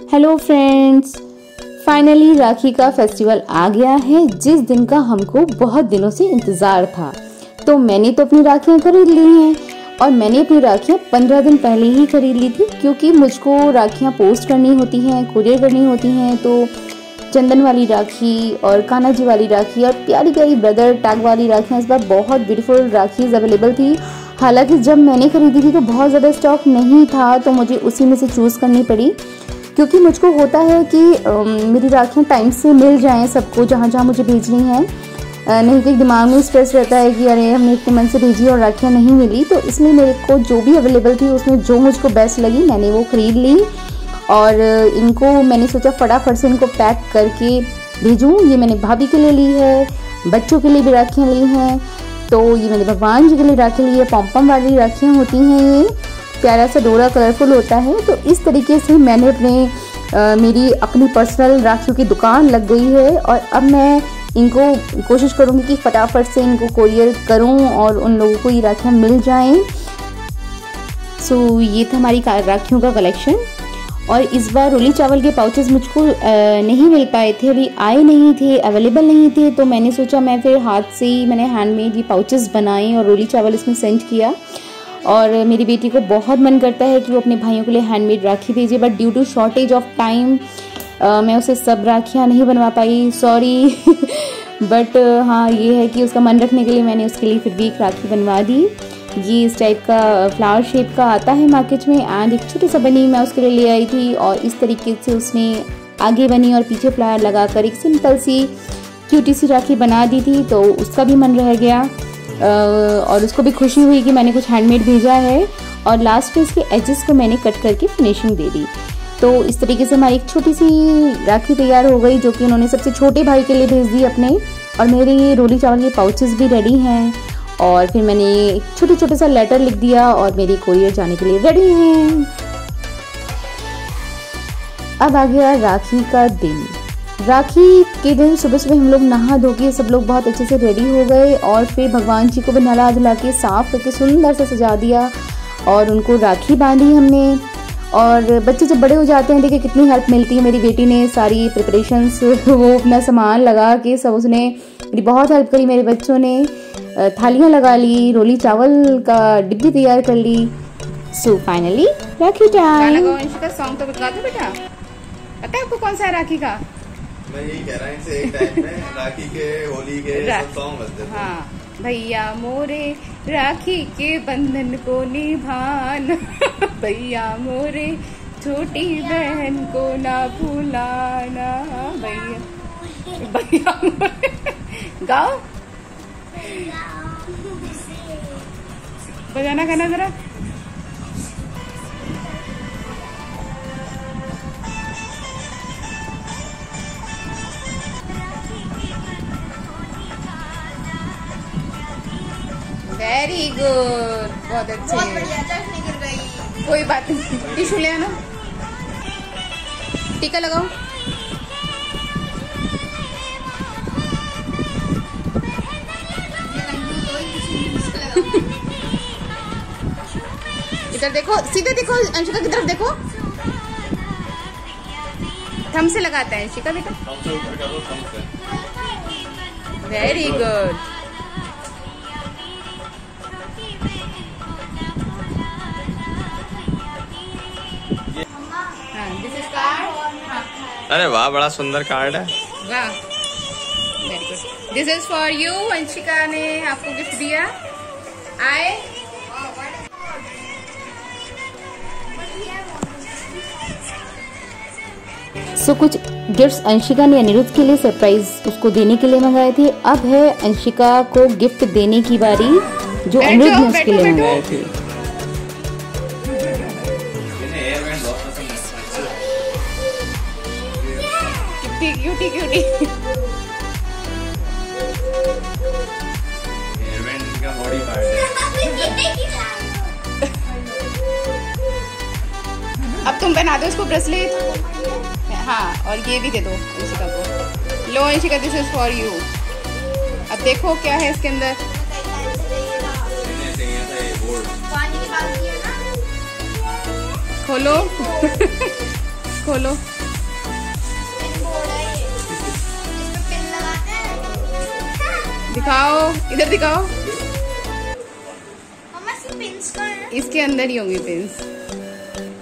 Hello friends, finally राखी का festival आ गया है जिस दिन का हमको बहुत दिनों से इंतज़ार था। तो मैंने तो अपनी राखियाँ खरीद ली हैं और मैंने अपनी राखियाँ 15 दिन पहले ही खरीद ली थी, क्योंकि मुझको राखियाँ पोस्ट करनी होती हैं, कुरियर करनी होती हैं। तो चंदन वाली राखी और कान्हा जी वाली राखी और प्यारी प्यारी ब्रदर टैग वाली राखियाँ इस बार बहुत ब्यूटीफुल राखीज़ अवेलेबल थी। हालांकि जब मैंने खरीदी थी तो बहुत ज़्यादा स्टॉक नहीं था, तो मुझे उसी में से चूज़ करनी पड़ी, क्योंकि मुझको होता है कि मेरी राखियाँ टाइम से मिल जाएं सबको जहाँ जहाँ मुझे भेजनी है। नहीं तो दिमाग में स्ट्रेस रहता है कि अरे हमने इतने मन से भेजी और राखियाँ नहीं मिली। तो इसलिए मेरे को जो भी अवेलेबल थी उसमें जो मुझको बेस्ट लगी मैंने वो ख़रीद ली और इनको मैंने सोचा फटाफट से इनको पैक करके भेजूँ। ये मैंने भाभी के लिए ली है, बच्चों के लिए भी राखियाँ ली हैं। तो ये मैंने भगवान जी के लिए राखी ली है। पॉम्पम वाली राखियाँ होती हैं, ये प्यारा सा डोरा कलरफुल होता है। तो इस तरीके से मैंने मेरी अपनी पर्सनल राखियों की दुकान लग गई है और अब मैं इनको कोशिश करूँगी कि फटाफट से इनको कोरियर करूँ और उन लोगों को ये राखियाँ मिल जाएं। सो ये था हमारी राखियों का कलेक्शन। और इस बार रोली चावल के पाउचेस मुझको नहीं मिल पाए थे, अभी आए नहीं थे, अवेलेबल नहीं थे। तो मैंने सोचा मैं फिर हाथ से ही मैंने हैंडमेड ये पाउचेस बनाए और रोली चावल इसमें सेंड किया। और मेरी बेटी को बहुत मन करता है कि वो अपने भाइयों के लिए हैंडमेड राखी भेजे, but due to shortage of time मैं उसे सब राखियाँ नहीं बनवा पाई, सॉरी। बट हाँ, ये है कि उसका मन रखने के लिए मैंने उसके लिए फिर भी एक राखी बनवा दी। ये इस टाइप का फ्लावर शेप का आता है मार्केट में, एंड एक छोटी सा बनी मैं उसके लिए ले आई थी और इस तरीके से उसने आगे बनी और पीछे फ्लावर लगाकर एक सिंपल सी क्यूटी सी राखी बना दी थी। तो उसका भी मन रह गया और उसको भी खुशी हुई कि मैंने कुछ हैंडमेड भेजा है। और लास्ट में इसके एजेस को मैंने कट करके फिनिशिंग दे दी। तो इस तरीके से हमारी एक छोटी सी राखी तैयार हो गई, जो कि उन्होंने सबसे छोटे भाई के लिए भेज दी अपने। और मेरे रोली चावल के पाउचेस भी रेडी हैं और फिर मैंने एक छोटे सा लेटर लिख दिया और मेरी कोरियर जाने के लिए रेडी हैं। अब आ गया राखी का दिन। राखी के दिन सुबह सुबह हम लोग नहा धो के सब लोग बहुत अच्छे से रेडी हो गए और फिर भगवान जी को भी नहला धुला के साफ करके सुंदर से सजा दिया और उनको राखी बांधी हमने। और बच्चे जब बड़े हो जाते हैं, देखिए कितनी हेल्प मिलती है। मेरी बेटी ने सारी प्रिपरेशंस वो अपना सामान लगा के सब उसने मेरी बहुत हेल्प करी। मेरे बच्चों ने थालियाँ लगा ली, रोली चावल का डिब्बी तैयार कर ली। सो फाइनली राखी टाइम। सॉन्ग तो बता दो बेटा, पता है आपको कौन सा है राखी का? मैं यही कह रहा हूँ, इनसे एक टाइम में राखी के, होली के सब सॉन्ग बजते थे। हाँ, भैया मोरे राखी के बंधन को निभान, भैया मोरे छोटी बहन को ना भूलाना, भैया मोरे गाओ, बजाना गाना जरा। वेरी गुड, बहुत अच्छे, बहुत बढ़िया। चटनी गिर गई, कोई बात नहीं, टिश्यू ले आना, टीका लगाओ। इधर देखो, सीधे देखो, अंशिका की तरफ देखो। थम से लगाता है अंशिका बेटा। Very good. अरे वाह, बड़ा सुंदर कार्ड है। वाह, very good. This is for you. Anshika ने आपको गिफ्ट दिया। आए सो कुछ गिफ्ट्स अंशिका ने अनिरुद्ध के लिए सरप्राइज उसको देने के लिए मंगाए थे। अब है अंशिका को गिफ्ट देने की बारी, जो अनिरुद्ध ने उसके लिए मंगाए थे। क्यूटी क्यूटी बॉडी पार्ट है। अब तुम बना दो इसको ब्रेसलेट। हाँ, और ये भी दे दो अंशिका को। लो Anshika, this is for you. अब देखो क्या है इसके अंदर। खोलो खोलो। दिखाओ, इधर दिखाओ। मम्मा इसकी पिंस कहाँ है? इसके अंदर ही होंगी पिंस।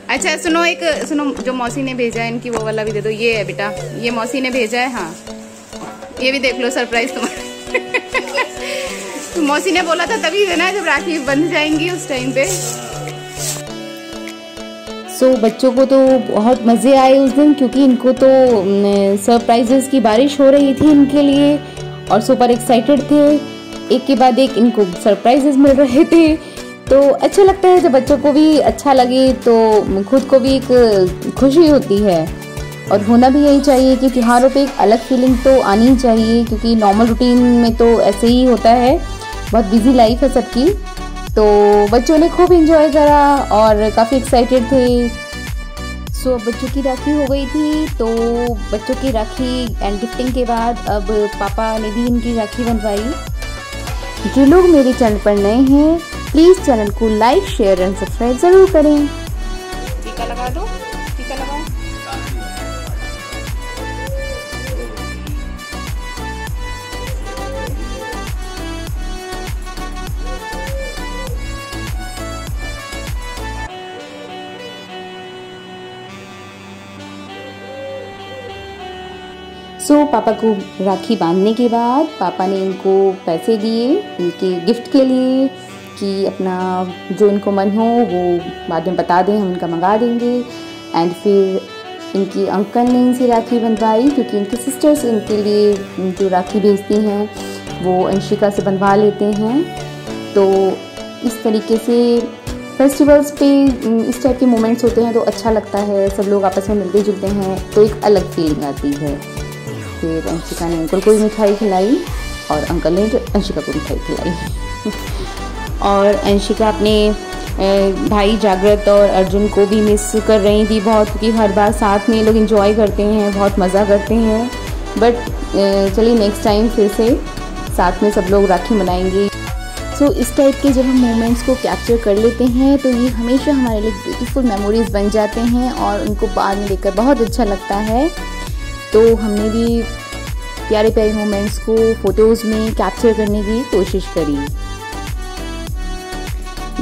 अच्छा सुनो, एक सुनो, जो मौसी ने भेजा है इनकी वो वाला भी दे दो। ये है बेटा, ये मौसी ने भेजा है। हाँ ये भी देख लो, सरप्राइज तुम्हारा। मौसी ने बोला था तभी देना जब राखी बंध जाएंगी उस टाइम पे। बच्चों को तो बहुत मज़े आए उस दिन, क्योंकि इनको तो सरप्राइजेस की बारिश हो रही थी इनके लिए और सुपर एक्साइटेड थे। एक के बाद एक इनको सरप्राइजेस मिल रहे थे, तो अच्छा लगता है। जब बच्चों को भी अच्छा लगे तो खुद को भी एक खुशी होती है, और होना भी यही चाहिए कि त्योहारों पे एक अलग फीलिंग तो आनी चाहिए, क्योंकि नॉर्मल रूटीन में तो ऐसे ही होता है, बहुत बिजी लाइफ है सबकी। तो बच्चों ने खूब एंजॉय करा और काफ़ी एक्साइटेड थे। अब बच्चों की राखी हो गई थी, तो बच्चों की राखी एंड गिफ्टिंग के बाद अब पापा ने भी इनकी राखी बनवाई। जो लोग मेरे चैनल पर नए हैं प्लीज़ चैनल को लाइक, शेयर एंड सब्सक्राइब ज़रूर करें। टीका लगा दो, टीका लगाओ। पापा को राखी बांधने के बाद पापा ने इनको पैसे दिए इनके गिफ्ट के लिए, कि अपना जो इनको मन हो वो बाद में बता दें, हम इनका मंगा देंगे। एंड फिर इनकी अंकल ने इनसे राखी बंधवाई, क्योंकि इनके सिस्टर्स इनके लिए जो राखी भेजती हैं वो अंशिका से बंधवा लेते हैं। तो इस तरीके से फेस्टिवल्स पे इस टाइप के मोमेंट्स होते हैं तो अच्छा लगता है, सब लोग आपस में मिलते जुलते हैं तो एक अलग फीलिंग आती है। फिर अंशिका ने अंकल को भी मिठाई खिलाई और अंकल ने अंशिका को मिठाई खिलाई। और अंशिका अपने भाई जागृत और अर्जुन को भी मिस कर रही थी बहुत, क्योंकि हर बार साथ में लोग एंजॉय करते हैं, बहुत मज़ा करते हैं। बट चलिए नेक्स्ट टाइम फिर से साथ में सब लोग राखी मनाएंगे। इस टाइप के जब हम मोमेंट्स को कैप्चर कर लेते हैं तो ये हमेशा हमारे लिए ब्यूटीफुल मेमोरीज बन जाते हैं और उनको बाद में देखकर बहुत अच्छा लगता है। तो हमने भी प्यारे प्यारे मोमेंट्स को फ़ोटोज़ में कैप्चर करने की कोशिश करी।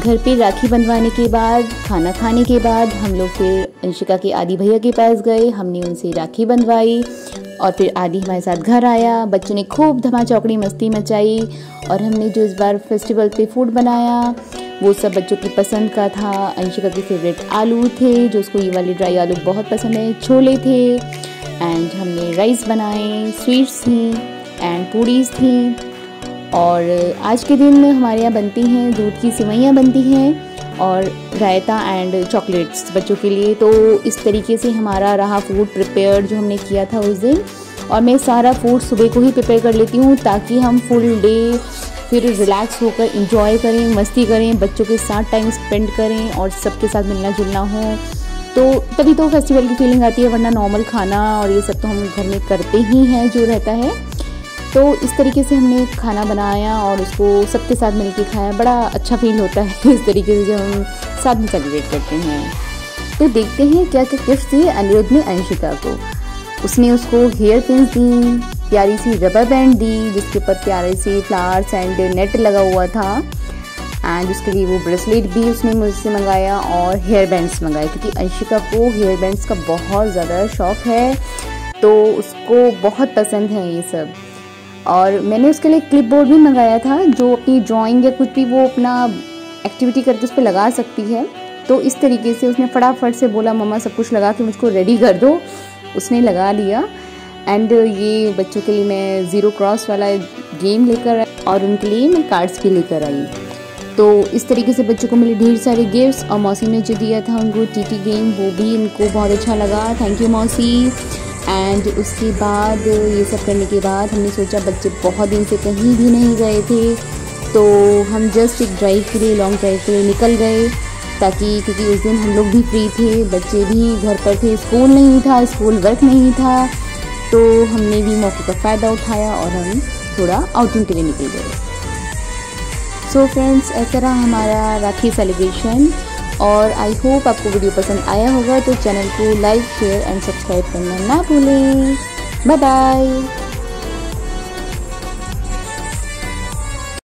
घर पे राखी बंधवाने के बाद, खाना खाने के बाद हम लोग फिर अंशिका के आदि भैया के पास गए, हमने उनसे राखी बंधवाई और फिर आदि हमारे साथ घर आया। बच्चों ने खूब धमा चौकड़ी मस्ती मचाई और हमने जो इस बार फेस्टिवल पे फूड बनाया वो सब बच्चों की पसंद का था। अंशिका के फेवरेट आलू थे, जो उसको ये वाले ड्राई आलू बहुत पसंद है, छोले थे एंड हमने राइस बनाए, स्वीट्स थी एंड पूड़ीज़ थी। और आज के दिन हमारे यहाँ बनती हैं दूध की सिवैयाँ बनती हैं और रायता एंड चॉकलेट्स बच्चों के लिए। तो इस तरीके से हमारा रहा फूड प्रिपेयर जो हमने किया था उस दिन। और मैं सारा फूड सुबह को ही प्रिपेयर कर लेती हूँ ताकि हम फुल डे फिर रिलैक्स होकर एंजॉय करें, मस्ती करें, बच्चों के साथ टाइम स्पेंड करें और सबके साथ मिलना जुलना हो, तो तभी तो फेस्टिवल की फीलिंग आती है। वरना नॉर्मल खाना और ये सब तो हम घर में करते ही हैं जो रहता है। तो इस तरीके से हमने खाना बनाया और उसको सबके साथ मिलकर खाया। बड़ा अच्छा फील होता है इस तरीके से जब हम साथ में सेलिब्रेट करते हैं। तो देखते हैं क्या क्या गिफ्ट दिए अनिरुद्ध ने अंशिका को। उसने उसको हेयर पिन्स दी, प्यारी सी रबर बैंड दी जिसके ऊपर प्यारे से फ्लावर्स एंड नेट लगा हुआ था, एंड उसके लिए वो ब्रेसलेट भी उसने मुझसे मंगाया और हेयर बैंड्स मंगाए, क्योंकि अंशिका को हेयर बैंड्स का बहुत ज़्यादा शौक़ है, तो उसको बहुत पसंद है ये सब। और मैंने उसके लिए क्लिप बोर्ड भी मंगाया था जो अपनी ड्राइंग या कुछ भी वो अपना एक्टिविटी करके उस पर लगा सकती है। तो इस तरीके से उसने फटाफट से बोला मम्मा सब कुछ लगा के मुझको रेडी कर दो, उसने लगा लिया। एंड ये बच्चों के लिए मैं ज़ीरो क्रॉस वाला गेम लेकर आई और उनके लिए मैं कार्ड्स भी लेकर आई। तो इस तरीके से बच्चों को मिले ढेर सारे गिफ्ट्स। और मौसी ने जो दिया था उनको टीटी गेम, वो भी इनको बहुत अच्छा लगा, थैंक यू मौसी। एंड उसके बाद ये सब करने के बाद हमने सोचा बच्चे बहुत दिन से कहीं भी नहीं गए थे, तो हम जस्ट एक ड्राइव के लिए, लॉन्ग ड्राइव के लिए निकल गए, ताकि क्योंकि उस दिन हम लोग भी फ्री थे, बच्चे भी घर पर थे, स्कूल नहीं था, स्कूल वर्क नहीं था, तो हमने भी मौके का फ़ायदा उठाया और हम थोड़ा आउटिंग के लिए निकल गए। सो फ्रेंड्स, ऐसा रहा हमारा राखी सेलिब्रेशन और आई होप आपको वीडियो पसंद आया होगा। तो चैनल को लाइक, शेयर एंड सब्सक्राइब करना ना भूलें। Bye bye.